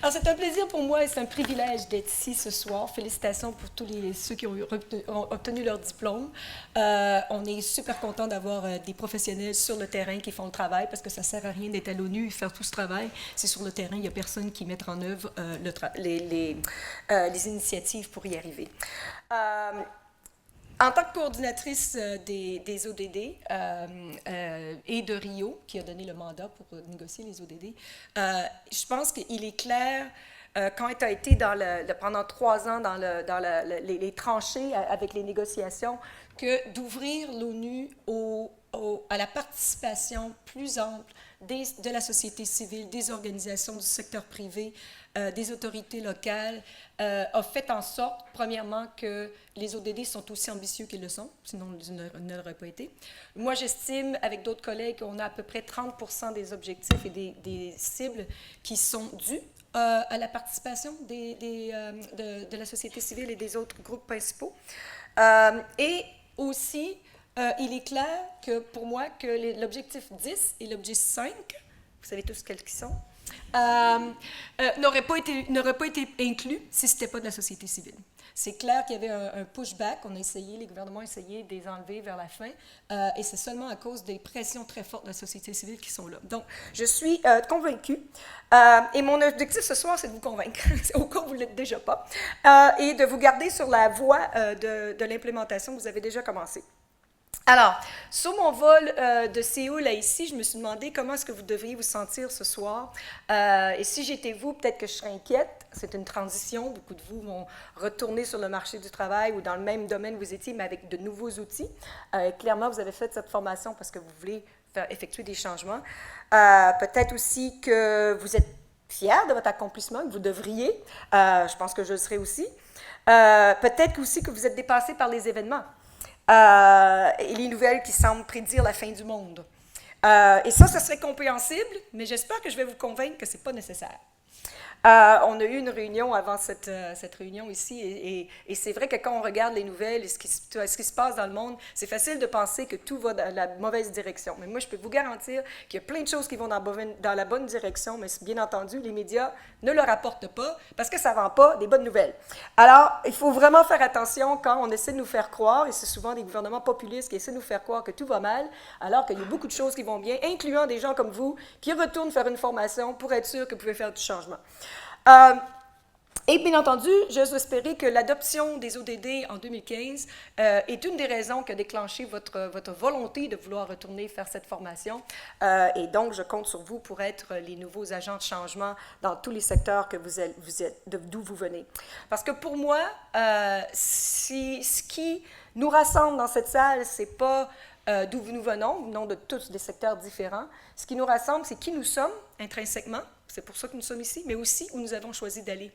Alors, c'est un plaisir pour moi et c'est un privilège d'être ici ce soir. Félicitations pour tous ceux qui ont obtenu leur diplôme. On est super content d'avoir des professionnels sur le terrain qui font le travail parce que ça ne sert à rien d'être à l'ONU et faire tout ce travail. C'est sur le terrain, il n'y a personne qui met en œuvre les initiatives pour y arriver. En tant que coordinatrice des ODD et de Rio, qui a donné le mandat pour négocier les ODD, je pense qu'il est clair, quand tu as été pendant 3 ans dans les tranchées avec les négociations, que d'ouvrir l'ONU à la participation plus ample de la société civile, des organisations du secteur privé, des autorités locales, a fait en sorte, premièrement, que les ODD sont aussi ambitieux qu'ils le sont, sinon ils ne l'auraient pas été. Moi, j'estime, avec d'autres collègues, qu'on a à peu près 30% des objectifs et des cibles qui sont dus à la participation de la société civile et des autres groupes principaux. Et aussi, il est clair que pour moi, que l'objectif 10 et l'objectif 5, vous savez tous quels qui sont, n'auraient pas été inclus si ce n'était pas de la société civile. C'est clair qu'il y avait un pushback, les gouvernements ont essayé de les enlever vers la fin, et c'est seulement à cause des pressions très fortes de la société civile qui sont là. Donc, je suis convaincue, et mon objectif ce soir, c'est de vous convaincre, au cas où vous ne l'êtes déjà pas, et de vous garder sur la voie de l'implémentation que vous avez déjà commencé. Alors, sur mon vol de Séoul à ici, je me suis demandé comment est-ce que vous devriez vous sentir ce soir. Et si j'étais vous, peut-être que je serais inquiète. C'est une transition. Beaucoup de vous vont retourner sur le marché du travail ou dans le même domaine où vous étiez, mais avec de nouveaux outils. Clairement, vous avez fait cette formation parce que vous voulez effectuer des changements. Peut-être aussi que vous êtes fiers de votre accomplissement, que vous devriez. Je pense que je le serai aussi. Peut-être aussi que vous êtes dépassé par les événements. Et les nouvelles qui semblent prédire la fin du monde. Et ça serait compréhensible, mais j'espère que je vais vous convaincre que ce n'est pas nécessaire. On a eu une réunion avant cette réunion ici, et c'est vrai que quand on regarde les nouvelles et ce qui se passe dans le monde, c'est facile de penser que tout va dans la mauvaise direction. Mais moi, je peux vous garantir qu'il y a plein de choses qui vont dans la bonne direction, mais bien entendu, les médias ne le rapportent pas parce que ça ne vend pas des bonnes nouvelles. Alors, il faut vraiment faire attention quand on essaie de nous faire croire, et c'est souvent des gouvernements populistes qui essaient de nous faire croire que tout va mal, alors qu'il y a beaucoup de choses qui vont bien, incluant des gens comme vous qui retournent faire une formation pour être sûr que vous pouvez faire du changement. Et bien entendu, j'ose espérer que l'adoption des ODD en 2015 est une des raisons qui a déclenché votre volonté de vouloir retourner faire cette formation. Et donc, je compte sur vous pour être les nouveaux agents de changement dans tous les secteurs que vous êtes d'où vous venez. Parce que pour moi, ce qui nous rassemble dans cette salle, c'est pas d'où nous venons de tous des secteurs différents. Ce qui nous rassemble, c'est qui nous sommes intrinsèquement. C'est pour ça que nous sommes ici, mais aussi où nous avons choisi d'aller.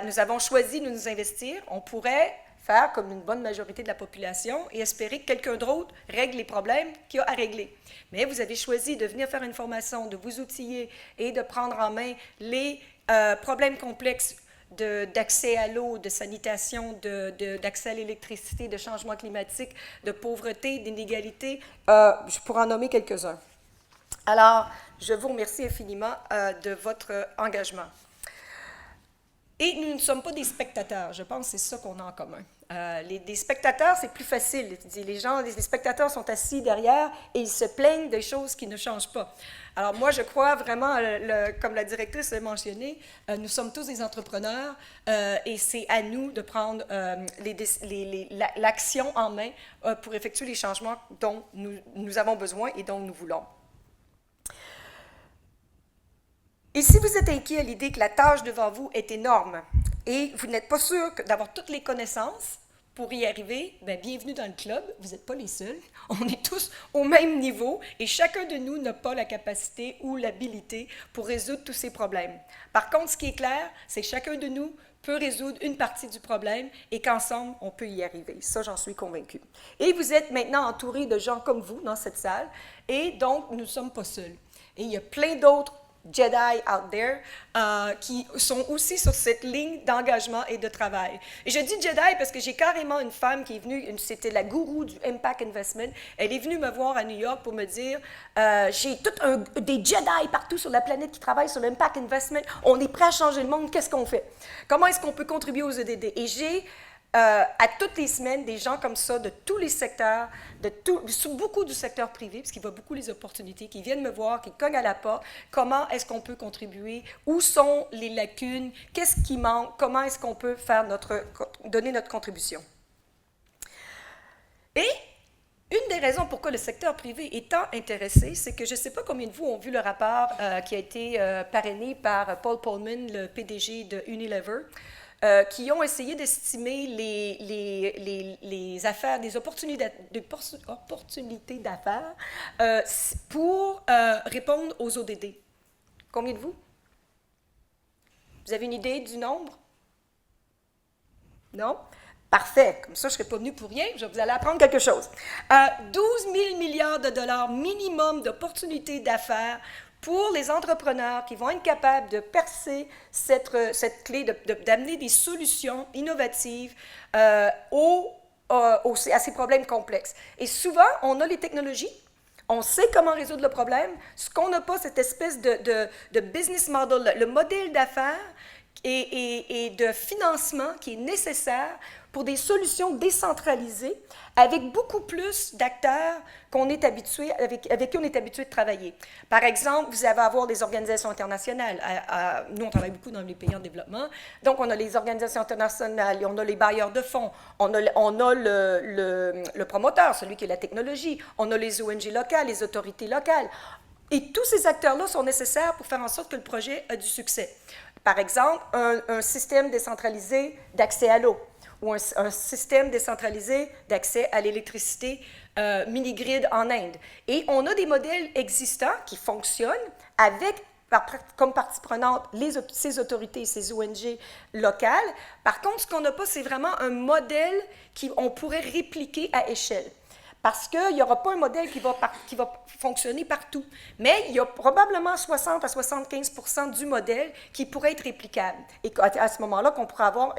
Nous avons choisi de nous investir. On pourrait faire comme une bonne majorité de la population et espérer que quelqu'un d'autre règle les problèmes qu'il y a à régler. Mais vous avez choisi de venir faire une formation, de vous outiller et de prendre en main les problèmes complexes d'accès à l'eau, de sanitation, d'accès à l'électricité, de changement climatique, de pauvreté, d'inégalité. Je pourrais en nommer quelques-uns. Alors, je vous remercie infiniment de votre engagement. Et nous ne sommes pas des spectateurs. Je pense que c'est ça qu'on a en commun. Des spectateurs, c'est plus facile. Les spectateurs sont assis derrière et ils se plaignent des choses qui ne changent pas. Alors moi, je crois vraiment, comme la directrice l'a mentionné, nous sommes tous des entrepreneurs et c'est à nous de prendre l'action en main pour effectuer les changements dont nous avons besoin et dont nous voulons. Et si vous êtes inquiet à l'idée que la tâche devant vous est énorme et vous n'êtes pas sûr d'avoir toutes les connaissances pour y arriver, bien, bienvenue dans le club, vous n'êtes pas les seuls. On est tous au même niveau et chacun de nous n'a pas la capacité ou l'habilité pour résoudre tous ces problèmes. Par contre, ce qui est clair, c'est que chacun de nous peut résoudre une partie du problème et qu'ensemble, on peut y arriver. Ça, j'en suis convaincue. Et vous êtes maintenant entourés de gens comme vous dans cette salle et donc, nous ne sommes pas seuls. Et il y a plein d'autres Jedi out there qui sont aussi sur cette ligne d'engagement et de travail. Et je dis Jedi parce que j'ai carrément une femme qui est venue, c'était la gourou du Impact Investment, elle est venue me voir à New York pour me dire j'ai des Jedi partout sur la planète qui travaillent sur l'Impact Investment, on est prêt à changer le monde, qu'est-ce qu'on fait? Comment est-ce qu'on peut contribuer aux EDD? Et j'ai à toutes les semaines, des gens comme ça, de tous les secteurs, beaucoup du secteur privé, parce qu'il voit beaucoup les opportunités, qui viennent me voir, qui cognent à la porte, comment est-ce qu'on peut contribuer, où sont les lacunes, qu'est-ce qui manque, comment est-ce qu'on peut donner notre contribution. Et une des raisons pourquoi le secteur privé est tant intéressé, c'est que je ne sais pas combien de vous ont vu le rapport qui a été parrainé par Paul Polman, le PDG de Unilever, qui ont essayé d'estimer les affaires, des opportunités d'affaires pour répondre aux ODD. Combien de vous? Vous avez une idée du nombre? Non? Parfait. Comme ça, je ne serai pas venu pour rien. Vous allez apprendre quelque chose. 12 000 milliards de dollars minimum d'opportunités d'affaires pour les entrepreneurs qui vont être capables de percer cette clé, d'amener des solutions innovatives à ces problèmes complexes. Et souvent, on a les technologies, on sait comment résoudre le problème. Ce qu'on n'a pas, cette espèce de business model, le modèle d'affaires et de financement qui est nécessaire pour des solutions décentralisées avec beaucoup plus d'acteurs avec qui on est habitué de travailler. Par exemple, vous allez avoir des organisations internationales. Nous, on travaille beaucoup dans les pays en développement. Donc, on a les organisations internationales, on a les bailleurs de fonds, on a le promoteur, celui qui est la technologie, on a les ONG locales, les autorités locales. Et tous ces acteurs-là sont nécessaires pour faire en sorte que le projet a du succès. Par exemple, un système décentralisé d'accès à l'eau ou un système décentralisé d'accès à l'électricité mini-grid en Inde. Et on a des modèles existants qui fonctionnent avec, comme partie prenante, ces autorités, ces ONG locales. Par contre, ce qu'on n'a pas, c'est vraiment un modèle qu'on pourrait répliquer à échelle. Parce qu'il n'y aura pas un modèle qui va fonctionner partout. Mais il y a probablement 60 à 75 du modèle qui pourrait être réplicable. Et à ce moment-là,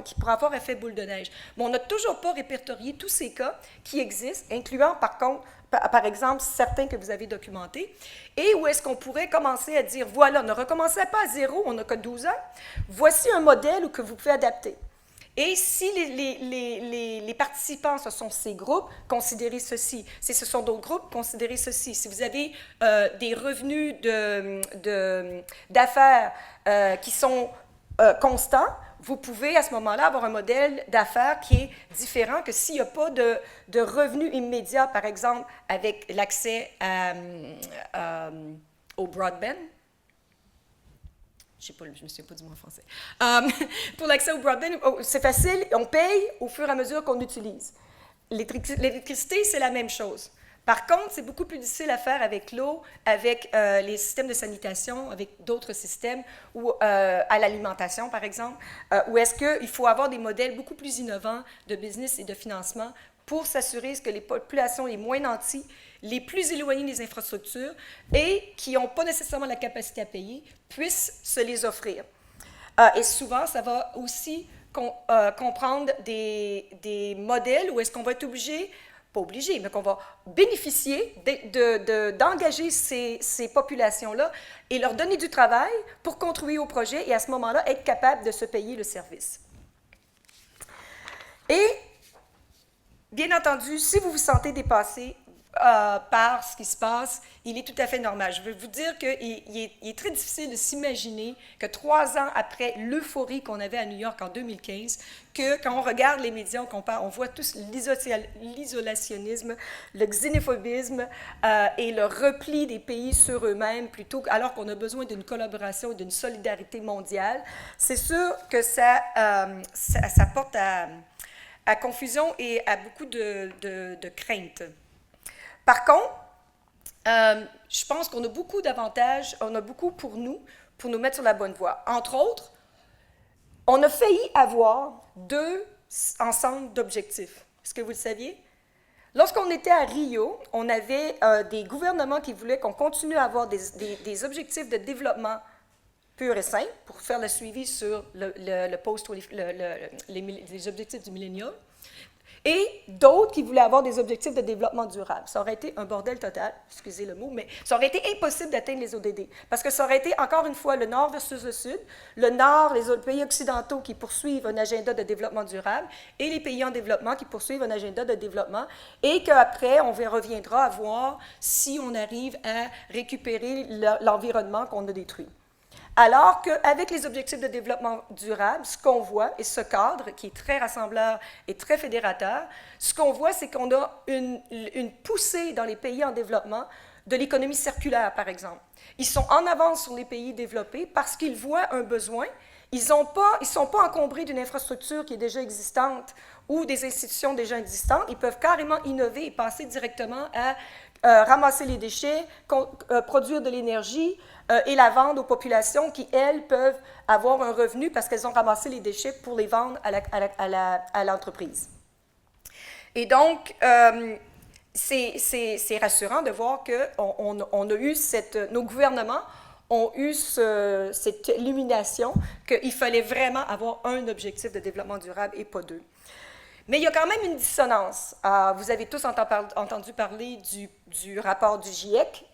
qui pourra avoir effet boule de neige. Mais on n'a toujours pas répertorié tous ces cas qui existent, incluant par exemple, certains que vous avez documentés, et où est-ce qu'on pourrait commencer à dire, voilà, ne recommencez pas à zéro, on n'a que 12 ans, voici un modèle que vous pouvez adapter. Et si les participants, ce sont ces groupes, considérez ceci. Si ce sont d'autres groupes, considérez ceci. Si vous avez des revenus d'affaires qui sont constants, vous pouvez à ce moment-là avoir un modèle d'affaires qui est différent que s'il n'y a pas de revenus immédiats, par exemple, avec l'accès au broadband. Je ne me souviens pas du mot en français. Pour l'accès au broadband, c'est facile, on paye au fur et à mesure qu'on utilise. L'électricité, c'est la même chose. Par contre, c'est beaucoup plus difficile à faire avec l'eau, avec les systèmes de sanitation, avec d'autres systèmes, ou à l'alimentation, par exemple, où est-ce qu'il faut avoir des modèles beaucoup plus innovants de business et de financement pour s'assurer que les populations les moins nanties, les plus éloignées des infrastructures et qui n'ont pas nécessairement la capacité à payer, puissent se les offrir. Et souvent, ça va aussi comprendre des modèles où est-ce qu'on va être obligé, pas obligé, mais qu'on va bénéficier d'engager ces populations-là et leur donner du travail pour contribuer au projet et à ce moment-là, être capable de se payer le service. Et, bien entendu, si vous vous sentez dépassé par ce qui se passe, il est tout à fait normal. Je veux vous dire qu'il est très difficile de s'imaginer que 3 ans après l'euphorie qu'on avait à New York en 2015, que quand on regarde les médias, on voit tous l'isolationnisme, le xénophobisme et le repli des pays sur eux-mêmes, alors qu'on a besoin d'une collaboration et d'une solidarité mondiale. C'est sûr que ça porte à confusion et à beaucoup de craintes. Par contre, je pense qu'on a beaucoup d'avantages, on a beaucoup pour nous mettre sur la bonne voie. Entre autres, on a failli avoir 2 ensembles d'objectifs. Est-ce que vous le saviez? Lorsqu'on était à Rio, on avait des gouvernements qui voulaient qu'on continue à avoir des objectifs de développement pur et simple pour faire le suivi sur le les objectifs du millénium, et d'autres qui voulaient avoir des objectifs de développement durable. Ça aurait été un bordel total, excusez le mot, mais ça aurait été impossible d'atteindre les ODD, parce que ça aurait été, encore une fois, le Nord versus le Sud, le Nord, les autres pays occidentaux qui poursuivent un agenda de développement durable, et les pays en développement qui poursuivent un agenda de développement, et qu'après, on reviendra à voir si on arrive à récupérer l'environnement qu'on a détruit. Alors qu'avec les objectifs de développement durable, ce qu'on voit, et ce cadre qui est très rassembleur et très fédérateur, ce qu'on voit, c'est qu'on a une poussée dans les pays en développement de l'économie circulaire, par exemple. Ils sont en avance sur les pays développés parce qu'ils voient un besoin. Ils ne sont pas encombrés d'une infrastructure qui est déjà existante ou des institutions déjà existantes. Ils peuvent carrément innover et passer directement à ramasser les déchets, produire de l'énergie, et la vendre aux populations qui, elles, peuvent avoir un revenu parce qu'elles ont ramassé les déchets pour les vendre à l'entreprise. Et donc, c'est rassurant de voir qu'on a eu nos gouvernements ont eu cette illumination qu'il fallait vraiment avoir un objectif de développement durable et pas deux. Mais il y a quand même une dissonance. Vous avez tous entendu parler du rapport du GIEC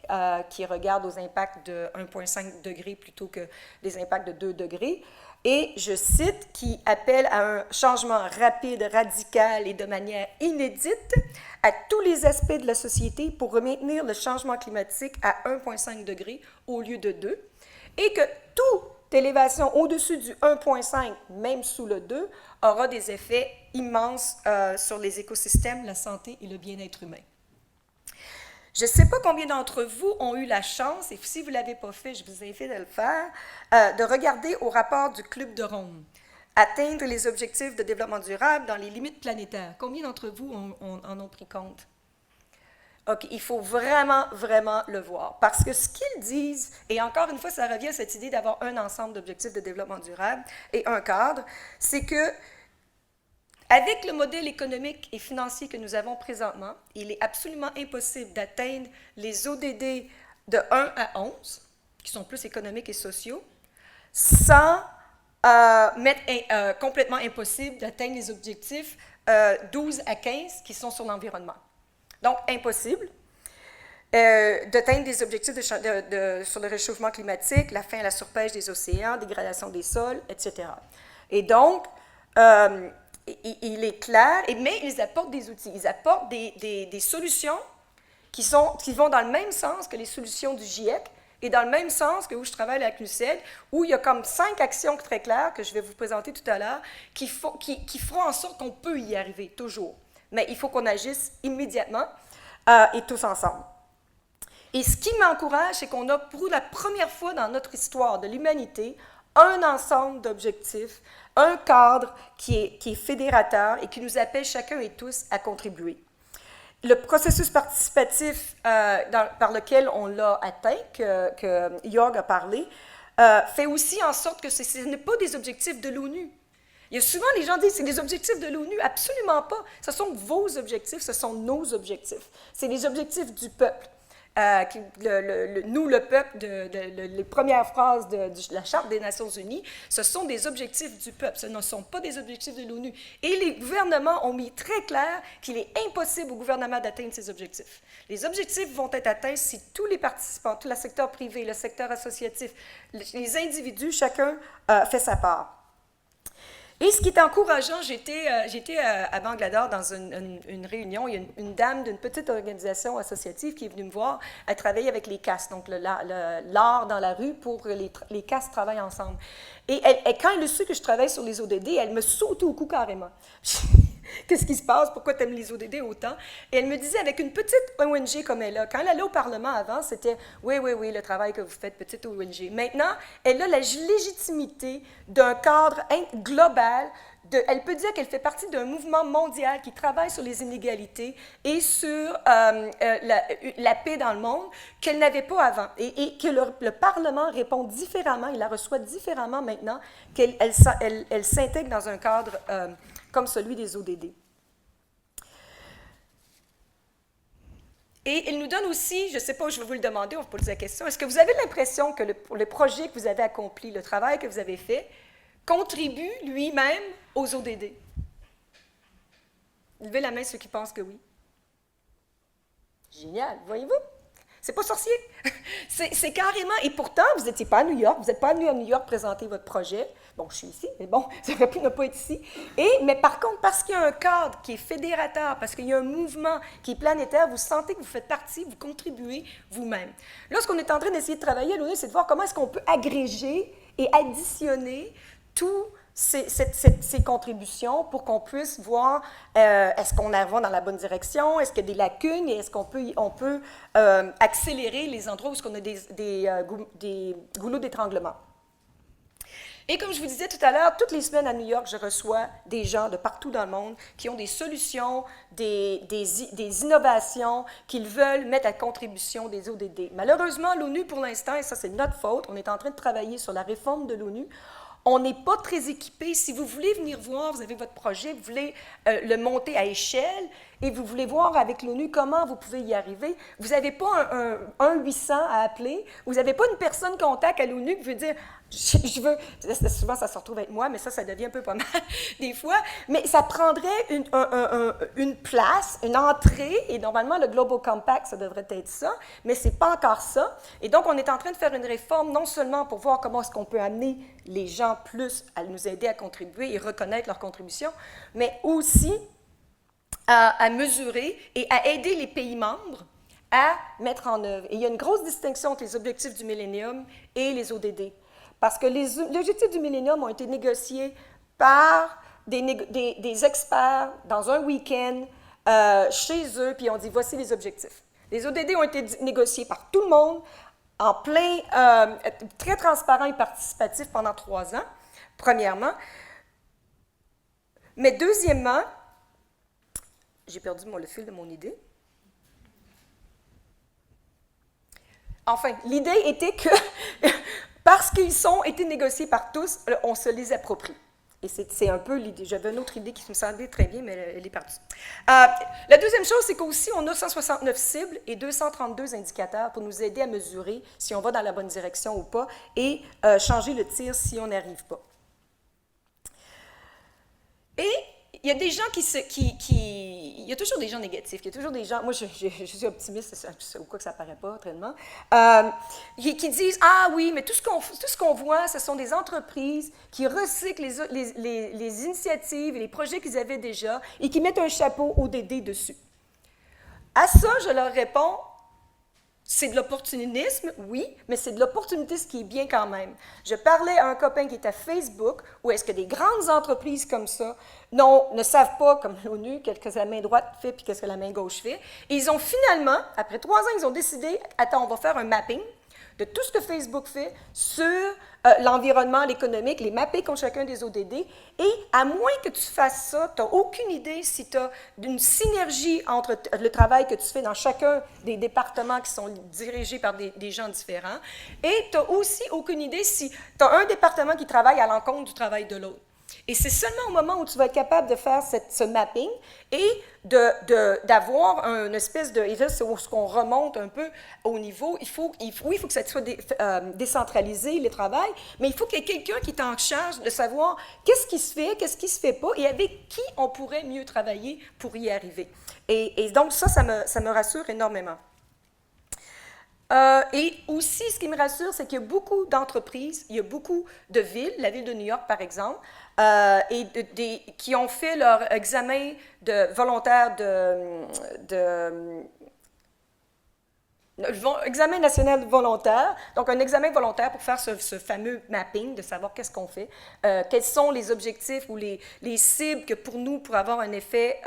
qui regarde aux impacts de 1,5 degré plutôt que des impacts de 2 degrés. Et je cite, qui appelle à un changement rapide, radical et de manière inédite à tous les aspects de la société pour maintenir le changement climatique à 1,5 degré au lieu de 2, et que toute élévation au-dessus du 1,5, même sous le 2, aura des effets immenses sur les écosystèmes, la santé et le bien-être humain. Je ne sais pas combien d'entre vous ont eu la chance, et si vous ne l'avez pas fait, je vous invite à le faire, de regarder au rapport du Club de Rome, atteindre les objectifs de développement durable dans les limites planétaires. Combien d'entre vous en ont pris compte? OK, il faut vraiment, vraiment le voir. Parce que ce qu'ils disent, et encore une fois, ça revient à cette idée d'avoir un ensemble d'objectifs de développement durable et un cadre, c'est que avec le modèle économique et financier que nous avons présentement, il est absolument impossible d'atteindre les ODD de 1 à 11, qui sont plus économiques et sociaux, sans complètement impossible d'atteindre les objectifs 12 à 15 qui sont sur l'environnement. Donc, impossible d'atteindre des objectifs sur le réchauffement climatique, la fin à la surpêche des océans, dégradation des sols, etc. Et donc, il est clair, mais ils apportent des outils, ils apportent des solutions qui vont dans le même sens que les solutions du GIEC et dans le même sens que où je travaille avec l'UCED, où il y a comme 5 actions très claires que je vais vous présenter tout à l'heure qui feront en sorte qu'on peut y arriver, toujours. Mais il faut qu'on agisse immédiatement et tous ensemble. Et ce qui m'encourage, c'est qu'on a pour la première fois dans notre histoire de l'humanité un ensemble d'objectifs, un cadre qui est fédérateur et qui nous appelle chacun et tous à contribuer. Le processus participatif par lequel on l'a atteint, que Jörg a parlé, fait aussi en sorte que ce n'est pas des objectifs de l'ONU. Il y a souvent, les gens disent, c'est des objectifs de l'ONU. Absolument pas. Ce sont vos objectifs, ce sont nos objectifs. C'est les objectifs du peuple. Nous, le peuple, les premières phrases de la Charte des Nations Unies, ce sont des objectifs du peuple, ce ne sont pas des objectifs de l'ONU. Et les gouvernements ont mis très clair qu'il est impossible au gouvernement d'atteindre ces objectifs. Les objectifs vont être atteints si tous les participants, tout le secteur privé, le secteur associatif, les individus, chacun fait sa part. Et ce qui est encourageant, j'étais à Bangalore dans une réunion, il y a une dame d'une petite organisation associative qui est venue me voir, elle travaille avec les castes, donc l'art dans la rue pour que les castes travaillent ensemble. Et quand elle a su que je travaille sur les ODD, elle me sautait au cou carrément. Qu'est-ce qui se passe? Pourquoi tu aimes les ODD autant? Et elle me disait, avec une petite ONG comme elle a, quand elle allait au Parlement avant, c'était « oui, le travail que vous faites, petite ONG ». Maintenant, elle a la légitimité d'un cadre global. Elle peut dire qu'elle fait partie d'un mouvement mondial qui travaille sur les inégalités et sur la paix dans le monde qu'elle n'avait pas avant. Et que le Parlement répond différemment, il la reçoit différemment maintenant, qu'elle s'intègre dans un cadre comme celui des ODD. Et il nous donne aussi, je ne sais pas, je vais vous le demander, on va poser la question, est-ce que vous avez l'impression que le projet que vous avez accompli, le travail que vous avez fait, contribue lui-même aux ODD? Levez la main ceux qui pensent que oui. Génial, voyez-vous? C'est pas sorcier. C'est carrément, et pourtant, vous n'étiez pas à New York, vous n'êtes pas venu à New York présenter votre projet. Bon, je suis ici, mais bon, ça aurait pu ne pas être ici. Mais par contre, parce qu'il y a un cadre qui est fédérateur, parce qu'il y a un mouvement qui est planétaire, vous sentez que vous faites partie, vous contribuez vous-même. Là, ce qu'on est en train d'essayer de travailler à l'ONU, c'est de voir comment est-ce qu'on peut agréger et additionner tout ces contributions pour qu'on puisse voir est-ce qu'on va dans la bonne direction, est-ce qu'il y a des lacunes et est-ce qu'on peut accélérer les endroits où on a des goulots d'étranglement. Et comme je vous disais tout à l'heure, toutes les semaines à New York, je reçois des gens de partout dans le monde qui ont des solutions, des innovations qu'ils veulent mettre à contribution des ODD. Malheureusement, l'ONU, pour l'instant, et ça c'est notre faute, on est en train de travailler sur la réforme de l'ONU. On n'est pas très équipé. Si vous voulez venir voir, vous avez votre projet, vous voulez le monter à échelle et vous voulez voir avec l'ONU comment vous pouvez y arriver, vous n'avez pas un 800 à appeler, vous n'avez pas une personne contact à l'ONU qui veut dire « je veux », souvent ça se retrouve avec moi, mais ça devient un peu pas mal des fois, mais ça prendrait une place, une entrée, et normalement le Global Compact, ça devrait être ça, mais ce n'est pas encore ça. Et donc, on est en train de faire une réforme, non seulement pour voir comment est-ce qu'on peut amener les gens plus à nous aider à contribuer et reconnaître leur contribution, mais aussi à mesurer et à aider les pays membres à mettre en œuvre. Et il y a une grosse distinction entre les objectifs du millénium et les ODD. Parce que les objectifs du millénium ont été négociés par des experts dans un week-end chez eux, puis on dit voici les objectifs. Les ODD ont été négociés par tout le monde, en plein, très transparent et participatif pendant 3 ans, premièrement. Mais deuxièmement, j'ai perdu le fil de mon idée. Enfin, l'idée était que, parce qu'ils ont été négociés par tous, on se les approprie. Et c'est un peu l'idée. J'avais une autre idée qui me semblait très bien, mais elle est partie. La deuxième chose, c'est qu'aussi, on a 169 cibles et 232 indicateurs pour nous aider à mesurer si on va dans la bonne direction ou pas et changer le tir si on n'y arrive pas. Et il y a des gens il y a toujours des gens négatifs, il y a toujours des gens, moi je suis optimiste, au cas que ça ne paraît pas tellement, qui disent « Ah oui, mais tout ce qu'on voit, ce sont des entreprises qui recyclent les initiatives et les projets qu'ils avaient déjà et qui mettent un chapeau ODD dessus. » À ça, je leur réponds, c'est de l'opportunisme, oui, mais c'est de l'opportunisme qui est bien quand même. Je parlais à un copain qui est à Facebook, où est-ce que des grandes entreprises comme ça ne savent pas, comme l'ONU, qu'est-ce que la main droite fait puis qu'est-ce que la main gauche fait. Et ils ont finalement, après 3 ans, ils ont décidé, attends, on va faire un mapping de tout ce que Facebook fait sur l'environnement, l'économique, les mapper contre chacun des ODD. Et à moins que tu fasses ça, tu n'as aucune idée si tu as une synergie entre le travail que tu fais dans chacun des départements qui sont dirigés par des gens différents. Et tu n'as aussi aucune idée si tu as un département qui travaille à l'encontre du travail de l'autre. Et c'est seulement au moment où tu vas être capable de faire ce mapping et d'avoir une espèce de... Et là, c'est où on remonte un peu au niveau. Il faut que ça soit décentralisé, le travail, mais il faut qu'il y ait quelqu'un qui est en charge de savoir qu'est-ce qui se fait, qu'est-ce qui ne se fait pas et avec qui on pourrait mieux travailler pour y arriver. Et donc, ça me rassure énormément. Et aussi, ce qui me rassure, c'est qu'il y a beaucoup d'entreprises, il y a beaucoup de villes, la ville de New York par exemple, qui ont fait leur examen de volontaire examen national volontaire, donc un examen volontaire pour faire ce fameux mapping, de savoir qu'est-ce qu'on fait, quels sont les objectifs ou les cibles que pour nous, pour avoir un effet...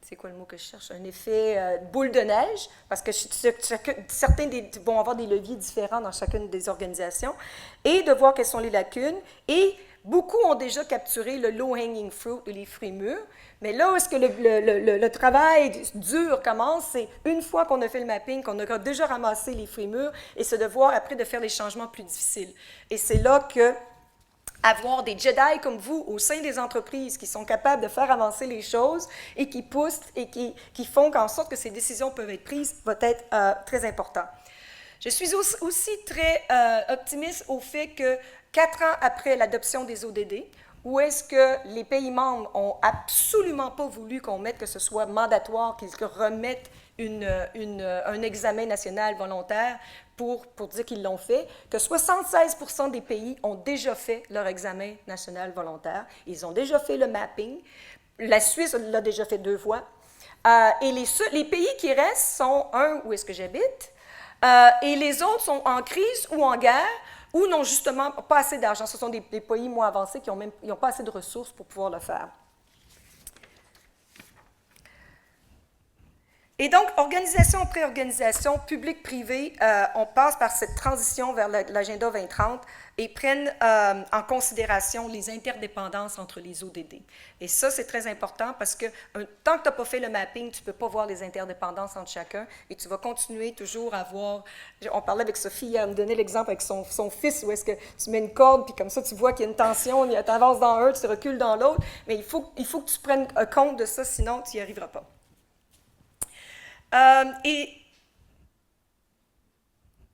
c'est quoi le mot que je cherche? Un effet boule de neige, parce que certains vont avoir des leviers différents dans chacune des organisations, et de voir quelles sont les lacunes. Et beaucoup ont déjà capturé le low-hanging fruit, les fruits mûrs, mais là où est-ce que le travail dur commence, c'est une fois qu'on a fait le mapping, qu'on a déjà ramassé les fruits mûrs, et c'est de voir après de faire les changements plus difficiles. Et c'est là que avoir des Jedi comme vous au sein des entreprises qui sont capables de faire avancer les choses et qui poussent et qui font en sorte que ces décisions peuvent être prises va être très important. Je suis aussi très optimiste au fait que 4 ans après l'adoption des ODD, où est-ce que les pays membres n'ont absolument pas voulu qu'on mette que ce soit mandatoire, qu'ils remettent un examen national volontaire pour dire qu'ils l'ont fait, que 76% des pays ont déjà fait leur examen national volontaire. Ils ont déjà fait le mapping. La Suisse l'a déjà fait 2 fois. Et les pays qui restent sont, où est-ce que j'habite, et les autres sont en crise ou en guerre, ou n'ont justement pas assez d'argent. Ce sont des pays moins avancés qui n'ont pas assez de ressources pour pouvoir le faire. Et donc, organisation après organisation, public-privé, on passe par cette transition vers l'agenda 2030 et prennent en considération les interdépendances entre les ODD. Et ça, c'est très important parce que tant que tu n'as pas fait le mapping, tu ne peux pas voir les interdépendances entre chacun et tu vas continuer toujours à voir. On parlait avec Sophie, elle me donnait l'exemple avec son fils où est-ce que tu mets une corde, puis comme ça, tu vois qu'il y a une tension, tu avances dans un, tu recules dans l'autre, mais il faut que tu prennes compte de ça, sinon tu n'y arriveras pas.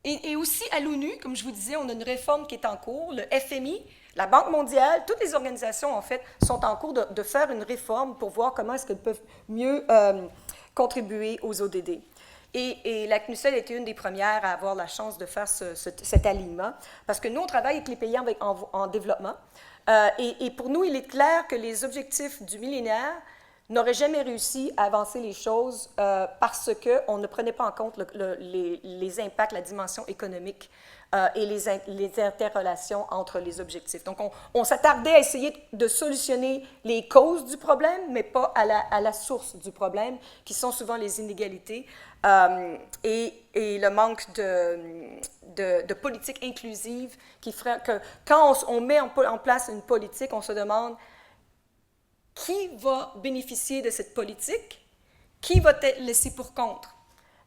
Et aussi à l'ONU, comme je vous disais, on a une réforme qui est en cours. Le FMI, la Banque mondiale, toutes les organisations, en fait, sont en cours de faire une réforme pour voir comment est-ce qu'elles peuvent mieux contribuer aux ODD. Et la CNUSEL était une des premières à avoir la chance de faire cet alignement, parce que nous, on travaille avec les pays en développement. Et pour nous, il est clair que les objectifs du millénaire n'aurait jamais réussi à avancer les choses parce qu'on ne prenait pas en compte les impacts, la dimension économique et les interrelations entre les objectifs. Donc, on s'attardait à essayer de solutionner les causes du problème, mais pas à la source du problème, qui sont souvent les inégalités et le manque de politique inclusive qui ferait que quand on met en place une politique, on se demande qui va bénéficier de cette politique? Qui va être laissé pour compte?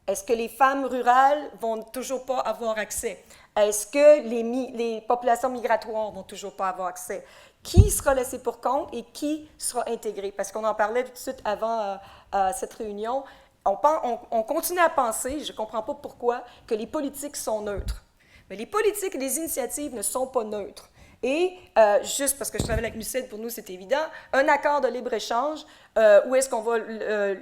Est-ce que les femmes rurales vont toujours pas avoir accès? Est-ce que les populations migratoires vont toujours pas avoir accès? Qui sera laissé pour compte et qui sera intégré? Parce qu'on en parlait tout de suite avant cette réunion. On continue à penser, je ne comprends pas pourquoi, que les politiques sont neutres. Mais les politiques et les initiatives ne sont pas neutres. Et juste parce que je travaille avec l'UCED, pour nous, c'est évident, un accord de libre-échange où est-ce qu'on va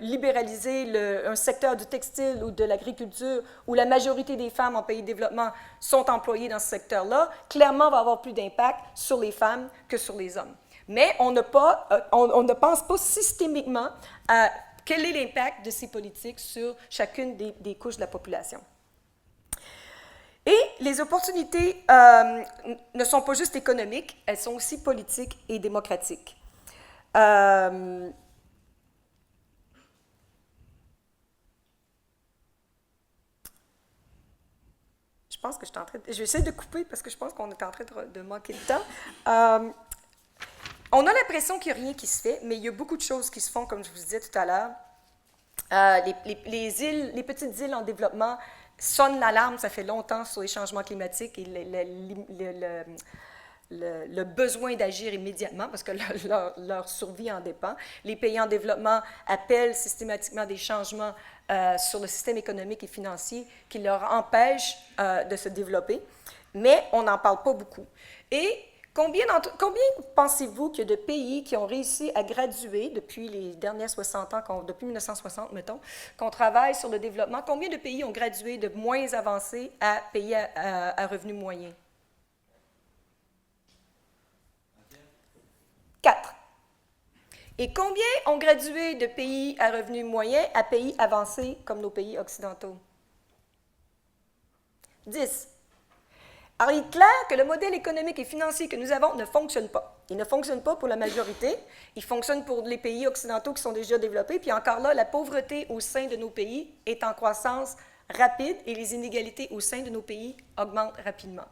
libéraliser un secteur du textile ou de l'agriculture où la majorité des femmes en pays de développement sont employées dans ce secteur-là, clairement va avoir plus d'impact sur les femmes que sur les hommes. Mais on ne pense pas systémiquement à quel est l'impact de ces politiques sur chacune des couches de la population. Et les opportunités ne sont pas juste économiques, elles sont aussi politiques et démocratiques. Je pense que je vais essayer de couper parce que je pense qu'on est en train de manquer de temps. On a l'impression qu'il n'y a rien qui se fait, mais il y a beaucoup de choses qui se font, comme je vous disais tout à l'heure. Les petites îles en développement sonnent l'alarme, ça fait longtemps sur les changements climatiques et le besoin d'agir immédiatement parce que leur survie en dépend. Les pays en développement appellent systématiquement des changements sur le système économique et financier qui leur empêchent de se développer, mais on n'en parle pas beaucoup. Et combien pensez-vous qu'il y a de pays qui ont réussi à graduer depuis les dernières 60 ans, depuis 1960, mettons, qu'on travaille sur le développement? Combien de pays ont gradué de moins avancés à pays à revenus moyens? 4. Et combien ont gradué de pays à revenus moyens à pays avancés comme nos pays occidentaux? 10. Alors, il est clair que le modèle économique et financier que nous avons ne fonctionne pas. Il ne fonctionne pas pour la majorité. Il fonctionne pour les pays occidentaux qui sont déjà développés. Puis encore là, la pauvreté au sein de nos pays est en croissance rapide et les inégalités au sein de nos pays augmentent rapidement.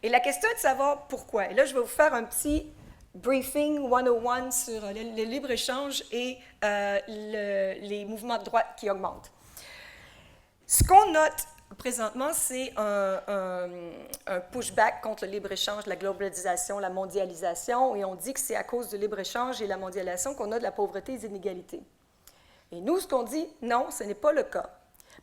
Et la question est de savoir pourquoi. Et là, je vais vous faire un petit briefing 101 sur le libre-échange et les mouvements de droite qui augmentent. Ce qu'on note présentement, c'est un pushback contre le libre-échange, la globalisation, la mondialisation, et on dit que c'est à cause du libre-échange et la mondialisation qu'on a de la pauvreté et des inégalités. Et nous, ce qu'on dit, non, ce n'est pas le cas.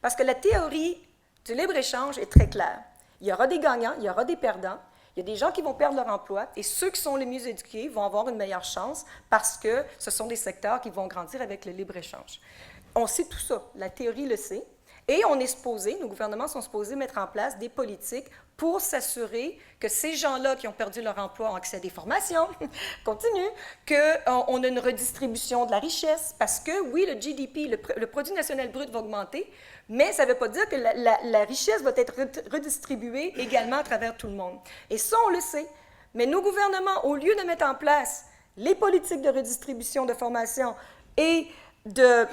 Parce que la théorie du libre-échange est très claire. Il y aura des gagnants, il y aura des perdants, il y a des gens qui vont perdre leur emploi, et ceux qui sont les mieux éduqués vont avoir une meilleure chance parce que ce sont des secteurs qui vont grandir avec le libre-échange. On sait tout ça, la théorie le sait. Et on est supposé, nos gouvernements sont supposés mettre en place des politiques pour s'assurer que ces gens-là qui ont perdu leur emploi ont accès à des formations, continue, qu'on a une redistribution de la richesse, parce que oui, le GDP, le produit national brut va augmenter, mais ça ne veut pas dire que la richesse va être redistribuée également à travers tout le monde. Et ça, on le sait. Mais nos gouvernements, au lieu de mettre en place les politiques de redistribution de formation et de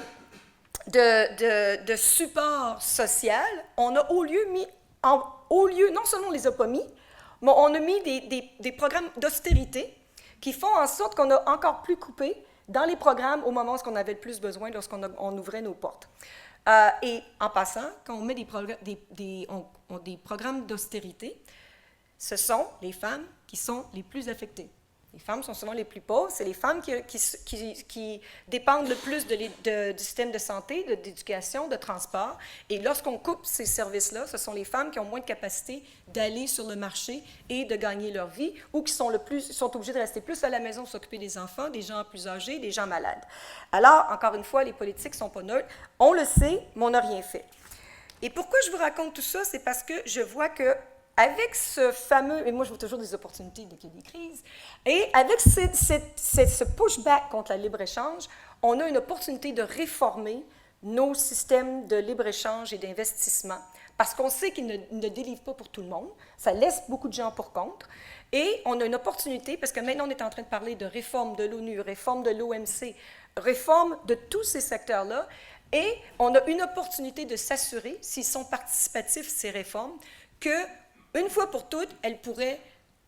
support social, on a au lieu, non seulement on les a pas mis, mais on a mis des programmes d'austérité qui font en sorte qu'on a encore plus coupé dans les programmes au moment où on avait le plus besoin lorsqu'on ouvrait nos portes. Et en passant, quand on met des programmes d'austérité, ce sont les femmes qui sont les plus affectées. Les femmes sont souvent les plus pauvres, c'est les femmes qui dépendent le plus du système de santé, d'éducation, de transport. Et lorsqu'on coupe ces services-là, ce sont les femmes qui ont moins de capacité d'aller sur le marché et de gagner leur vie, ou qui sont obligées de rester plus à la maison, s'occuper des enfants, des gens plus âgés, des gens malades. Alors, encore une fois, les politiques ne sont pas neutres. On le sait, mais on n'a rien fait. Et pourquoi je vous raconte tout ça? C'est parce que je vois que avec ce fameux, et moi je vois toujours des opportunités dès qu'il y a des crises, et avec ce pushback contre le libre-échange, on a une opportunité de réformer nos systèmes de libre-échange et d'investissement, parce qu'on sait qu'ils ne délivrent pas pour tout le monde, ça laisse beaucoup de gens pour compte, et on a une opportunité, parce que maintenant on est en train de parler de réforme de l'ONU, réforme de l'OMC, réforme de tous ces secteurs-là, et on a une opportunité de s'assurer, s'ils sont participatifs, ces réformes, que une fois pour toutes, elle pourrait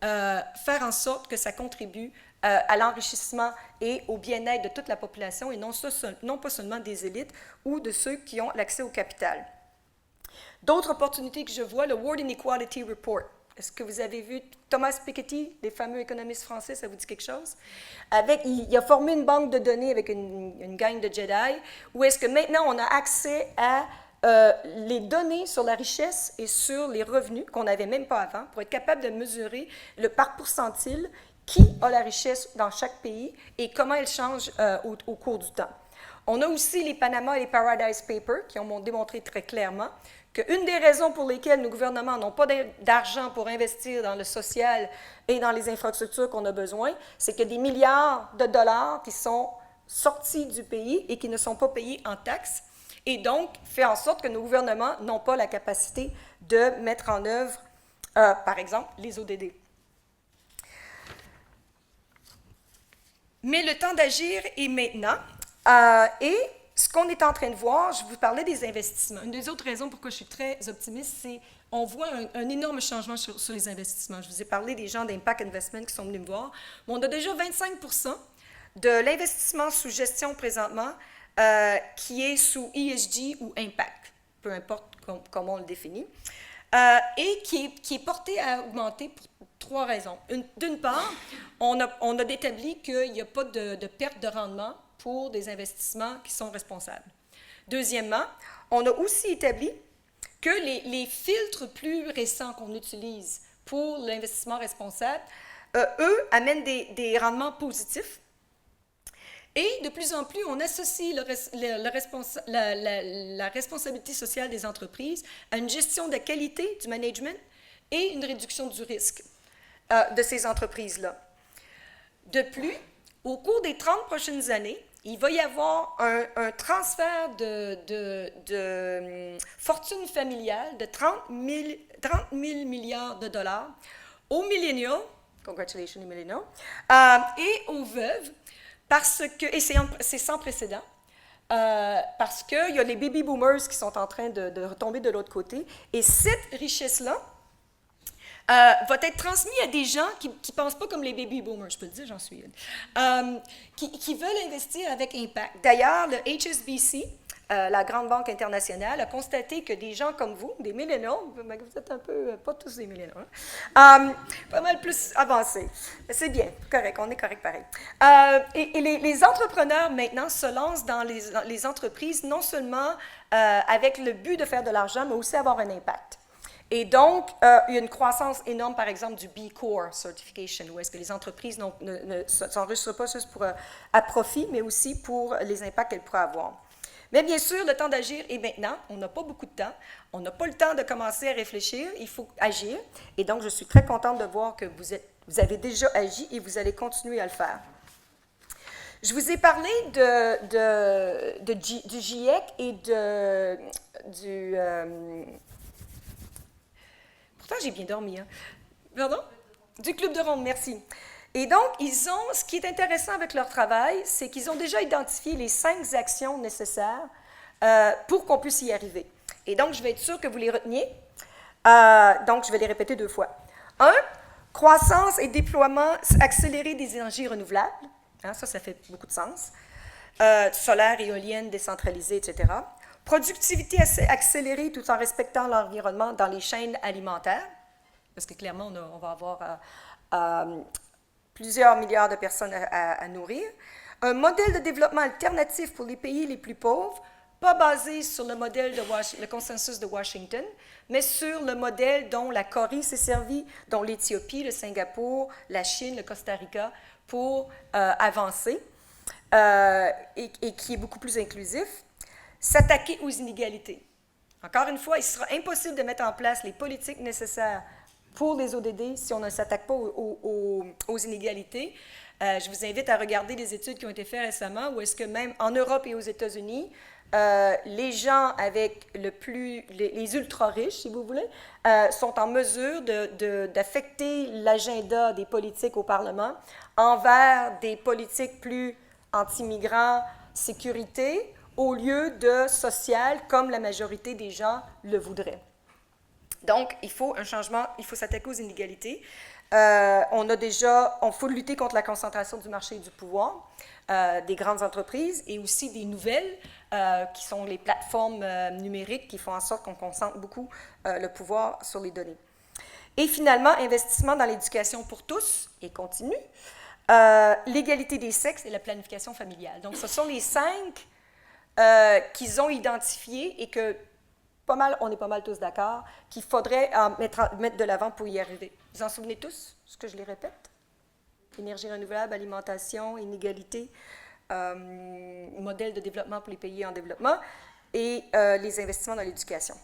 faire en sorte que ça contribue à l'enrichissement et au bien-être de toute la population et non pas seulement des élites ou de ceux qui ont l'accès au capital. D'autres opportunités que je vois, le World Inequality Report. Est-ce que vous avez vu Thomas Piketty, les fameux économistes français, ça vous dit quelque chose? Il a formé une banque de données avec une gang de Jedi, où est-ce que maintenant on a accès à les données sur la richesse et sur les revenus qu'on n'avait même pas avant pour être capable de mesurer par pourcentile qui a la richesse dans chaque pays et comment elle change au cours du temps. On a aussi les Panama et les Paradise Papers qui ont démontré très clairement qu'une des raisons pour lesquelles nos gouvernements n'ont pas d'argent pour investir dans le social et dans les infrastructures qu'on a besoin, c'est que des milliards de dollars qui sont sortis du pays et qui ne sont pas payés en taxes, et donc fait en sorte que nos gouvernements n'ont pas la capacité de mettre en œuvre, par exemple, les ODD. Mais le temps d'agir est maintenant, et ce qu'on est en train de voir, je vous parlais des investissements. Une des autres raisons pourquoi je suis très optimiste, c'est qu'on voit un énorme changement sur les investissements. Je vous ai parlé des gens d'Impact Investment qui sont venus me voir, mais on a déjà 25% de l'investissement sous gestion présentement qui est sous ESG ou Impact, peu importe comment on le définit, et qui est porté à augmenter pour 3 raisons. D'une part, on a établi qu'il n'y a pas de perte de rendement pour des investissements qui sont responsables. Deuxièmement, on a aussi établi que les filtres plus récents qu'on utilise pour l'investissement responsable, eux, amènent des rendements positifs. Et de plus en plus, on associe la responsabilité sociale des entreprises à une gestion de la qualité du management et une réduction du risque de ces entreprises-là. De plus, au cours des 30 prochaines années, il va y avoir un transfert de fortune familiale de 30 000 milliards de dollars aux millennials, congratulations les millennials, et aux veuves, et c'est sans précédent, parce qu'il y a les baby boomers qui sont en train de retomber de l'autre côté, et cette richesse-là va être transmise à des gens qui ne pensent pas comme les baby boomers, je peux le dire, j'en suis une, qui veulent investir avec impact. D'ailleurs, le HSBC la grande banque internationale, a constaté que des gens comme vous, des milléniaux, vous êtes un peu, pas tous des milléniaux, pas mal plus avancés. C'est bien, correct, on est correct pareil. Et les entrepreneurs maintenant se lancent dans les entreprises non seulement avec le but de faire de l'argent, mais aussi avoir un impact. Et donc, il y a une croissance énorme, par exemple, du B Corp Certification, où est-ce que les entreprises ne s'enregistrent pas juste à profit, mais aussi pour les impacts qu'elles pourraient avoir. Mais bien sûr, le temps d'agir est maintenant. On n'a pas beaucoup de temps. On n'a pas le temps de commencer à réfléchir. Il faut agir. Et donc, je suis très contente de voir que vous avez déjà agi et vous allez continuer à le faire. Je vous ai parlé du GIEC et du... pourtant, j'ai bien dormi. Hein? Pardon? Du Club de Ronde, merci. Et donc, ce qui est intéressant avec leur travail, c'est qu'ils ont déjà identifié les 5 actions nécessaires pour qu'on puisse y arriver. Et donc, je vais être sûre que vous les reteniez. Donc, je vais les répéter 2 fois. 1, croissance et déploiement accéléré des énergies renouvelables. Hein, ça fait beaucoup de sens. Solaire, éolienne, décentralisée, etc. Productivité accélérée tout en respectant l'environnement dans les chaînes alimentaires, parce que clairement, on va avoir plusieurs milliards de personnes à nourrir. Un modèle de développement alternatif pour les pays les plus pauvres, pas basé sur le modèle le consensus de Washington, mais sur le modèle dont la Corée s'est servie, dont l'Éthiopie, le Singapour, la Chine, le Costa Rica, pour avancer, et qui est beaucoup plus inclusif. S'attaquer aux inégalités. Encore une fois, il sera impossible de mettre en place les politiques nécessaires pour les ODD si on ne s'attaque pas aux inégalités. Je vous invite à regarder les études qui ont été faites récemment, où est-ce que même en Europe et aux États-Unis, les gens avec les ultra-riches, si vous voulez, sont en mesure d'affecter l'agenda des politiques au Parlement envers des politiques plus anti-migrants, sécurité, au lieu de social, comme la majorité des gens le voudraient. Donc, il faut un changement, il faut s'attaquer aux inégalités. On faut lutter contre la concentration du marché et du pouvoir des grandes entreprises et aussi des nouvelles, qui sont les plateformes numériques qui font en sorte qu'on concentre beaucoup le pouvoir sur les données. Et finalement, investissement dans l'éducation pour tous et continu, l'égalité des sexes et la planification familiale. Donc, ce sont les 5 qu'ils ont identifiés et que on est pas mal tous d'accord, qu'il faudrait mettre de l'avant pour y arriver. Vous en souvenez tous, ce que je les répète? Énergie renouvelable, alimentation, inégalité, modèle de développement pour les pays en développement et les investissements dans l'éducation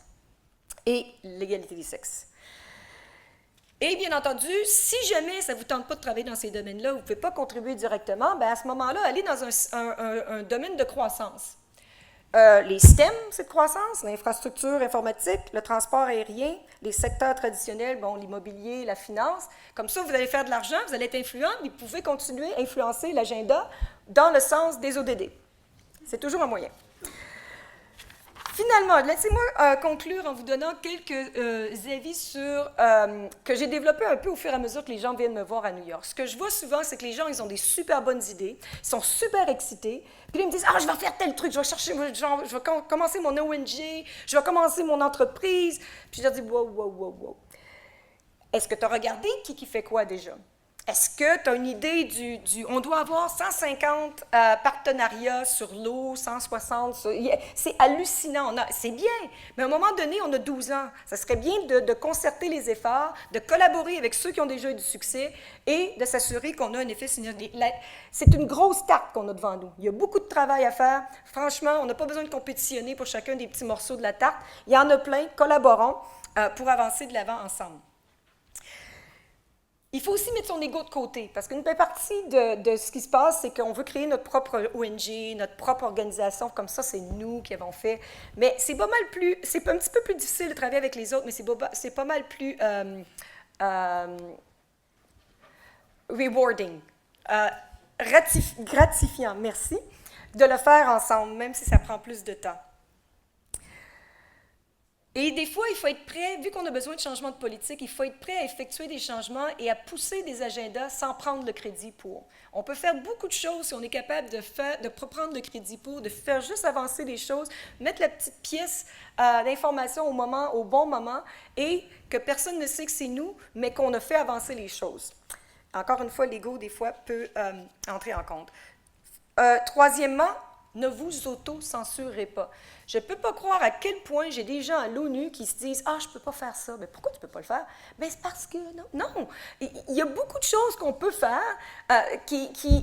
et l'égalité des sexes. Et bien entendu, si jamais ça ne vous tente pas de travailler dans ces domaines-là, vous ne pouvez pas contribuer directement, bien à ce moment-là, allez dans un domaine de croissance. Les STEM, cette croissance, l'infrastructure informatique, le transport aérien, les secteurs traditionnels, l'immobilier, la finance. Comme ça, vous allez faire de l'argent, vous allez être influent, mais vous pouvez continuer à influencer l'agenda dans le sens des ODD. C'est toujours un moyen. Finalement, laissez-moi conclure en vous donnant quelques avis que j'ai développés un peu au fur et à mesure que les gens viennent me voir à New York. Ce que je vois souvent, c'est que les gens, ils ont des super bonnes idées, ils sont super excités, puis ils me disent « Ah, je vais faire tel truc, je vais commencer mon ONG, je vais commencer mon entreprise. » Puis je leur dis « Wow. Est-ce que tu as regardé qui fait quoi déjà? Est-ce que tu as une idée on doit avoir 150 partenariats sur l'eau, 160, c'est hallucinant, c'est bien, mais à un moment donné, on a 12 ans. Ça serait bien de concerter les efforts, de collaborer avec ceux qui ont déjà eu du succès et de s'assurer qu'on a un effet synergique. C'est une grosse tarte qu'on a devant nous. Il y a beaucoup de travail à faire. Franchement, on n'a pas besoin de compétitionner pour chacun des petits morceaux de la tarte. Il y en a plein, collaborons pour avancer de l'avant ensemble. Il faut aussi mettre son ego de côté, parce qu'une belle partie de ce qui se passe, c'est qu'on veut créer notre propre ONG, notre propre organisation, comme ça, c'est nous qui avons fait. Mais c'est un petit peu plus difficile de travailler avec les autres, mais c'est pas mal plus rewarding, gratifiant, merci, de le faire ensemble, même si ça prend plus de temps. Et des fois, il faut être prêt, vu qu'on a besoin de changements de politique, il faut être prêt à effectuer des changements et à pousser des agendas sans prendre le crédit pour. On peut faire beaucoup de choses si on est capable de prendre le crédit pour, de faire juste avancer les choses, mettre la petite pièce d'information au bon moment et que personne ne sait que c'est nous, mais qu'on a fait avancer les choses. Encore une fois, l'ego, des fois, peut entrer en compte. Troisièmement, ne vous auto-censurez pas. Je ne peux pas croire à quel point j'ai des gens à l'ONU qui se disent « Ah, je ne peux pas faire ça. » Mais pourquoi tu ne peux pas le faire? Bien, c'est parce que non. Il y a beaucoup de choses qu'on peut faire,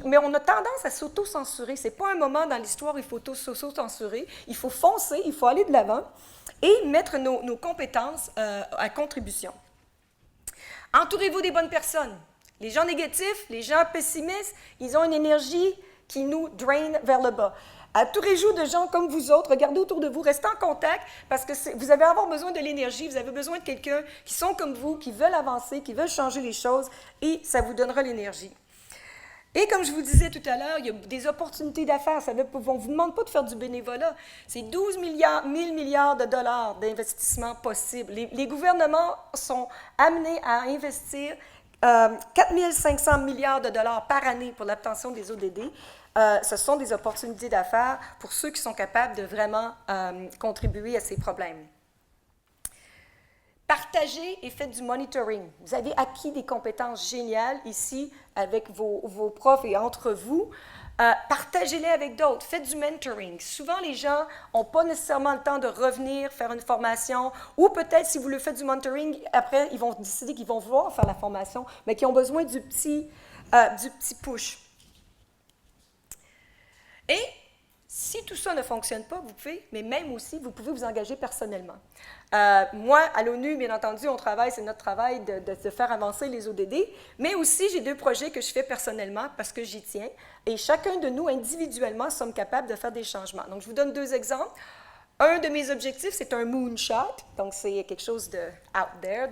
mais on a tendance à s'auto-censurer. Ce n'est pas un moment dans l'histoire où il faut s'auto-censurer. Il faut foncer, il faut aller de l'avant et mettre nos compétences à contribution. Entourez-vous des bonnes personnes. Les gens négatifs, les gens pessimistes, ils ont une énergie qui nous draine vers le bas. Entourez-vous de gens comme vous autres, regardez autour de vous, restez en contact parce que vous allez avoir besoin de l'énergie, vous avez besoin de quelqu'un qui sont comme vous, qui veulent avancer, qui veulent changer les choses et ça vous donnera l'énergie. Et comme je vous disais tout à l'heure, il y a des opportunités d'affaires. On ne vous demande pas de faire du bénévolat. C'est 12 000 milliards de dollars d'investissement possible. Les gouvernements sont amenés à investir 4 500 milliards de dollars par année pour l'obtention des ODD. Ce sont des opportunités d'affaires pour ceux qui sont capables de vraiment contribuer à ces problèmes. Partagez et faites du monitoring. Vous avez acquis des compétences géniales ici avec vos profs et entre vous. Partagez-les avec d'autres. Faites du mentoring. Souvent, les gens n'ont pas nécessairement le temps de revenir faire une formation ou peut-être, si vous le faites du mentoring, après, ils vont décider qu'ils vont vouloir faire la formation, mais qu'ils ont besoin du petit push. Et si tout ça ne fonctionne pas, vous pouvez, mais même aussi, vous pouvez vous engager personnellement. Moi, à l'ONU, bien entendu, c'est notre travail de faire avancer les ODD, mais aussi, j'ai 2 projets que je fais personnellement parce que j'y tiens, et chacun de nous, individuellement, sommes capables de faire des changements. Donc, je vous donne 2 exemples. Un de mes objectifs, c'est un moonshot, donc c'est quelque chose de out there.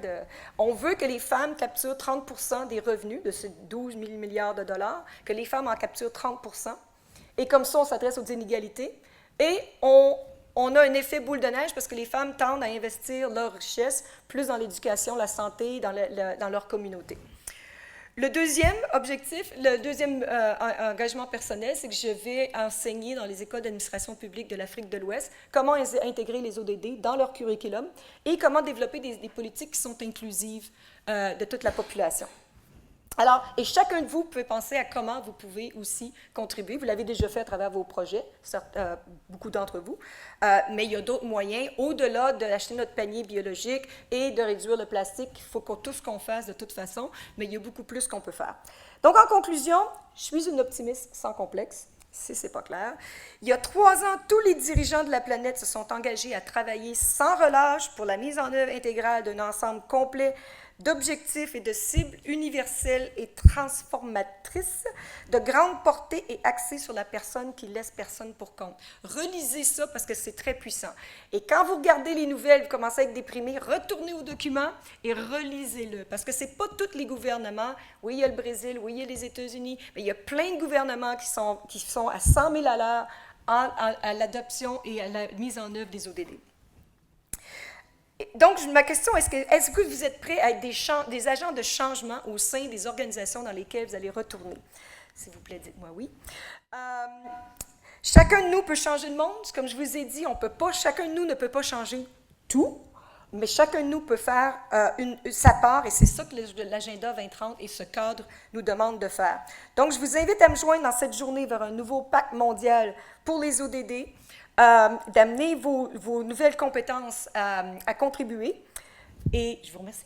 On veut que les femmes capturent 30% des revenus de ces 12 000 milliards de dollars, que les femmes en capturent 30%. Et comme ça, on s'adresse aux inégalités. Et on a un effet boule de neige parce que les femmes tendent à investir leur richesse plus dans l'éducation, la santé, dans leur communauté. Le deuxième objectif, le deuxième engagement personnel, c'est que je vais enseigner dans les écoles d'administration publique de l'Afrique de l'Ouest comment intégrer les ODD dans leur curriculum et comment développer des politiques qui sont inclusives de toute la population. Alors, et chacun de vous peut penser à comment vous pouvez aussi contribuer. Vous l'avez déjà fait à travers vos projets, beaucoup d'entre vous, mais il y a d'autres moyens, au-delà d'acheter notre panier biologique et de réduire le plastique, il faut tout ce qu'on fasse de toute façon, mais il y a beaucoup plus qu'on peut faire. Donc, en conclusion, je suis une optimiste sans complexe, si ce n'est pas clair. Il y a 3 ans, tous les dirigeants de la planète se sont engagés à travailler sans relâche pour la mise en œuvre intégrale d'un ensemble complet d'objectifs et de cibles universelles et transformatrices, de grande portée et axées sur la personne qui laisse personne pour compte. Relisez ça parce que c'est très puissant. Et quand vous regardez les nouvelles, vous commencez à être déprimé, retournez au document et relisez-le. Parce que ce n'est pas tous les gouvernements. Oui, il y a le Brésil, oui, il y a les États-Unis, mais il y a plein de gouvernements qui sont à 100 000 à l'heure à l'adoption et à la mise en œuvre des ODD. Donc, ma question, est-ce que vous êtes prêts à être des agents de changement au sein des organisations dans lesquelles vous allez retourner? S'il vous plaît, dites-moi oui. Chacun de nous peut changer le monde. Comme je vous ai dit, chacun de nous ne peut pas changer tout, mais chacun de nous peut faire sa part, et c'est ça que l'agenda 2030 et ce cadre nous demande de faire. Donc, je vous invite à me joindre dans cette journée vers un nouveau pacte mondial pour les ODD, d'amener vos nouvelles compétences à contribuer. Et je vous remercie.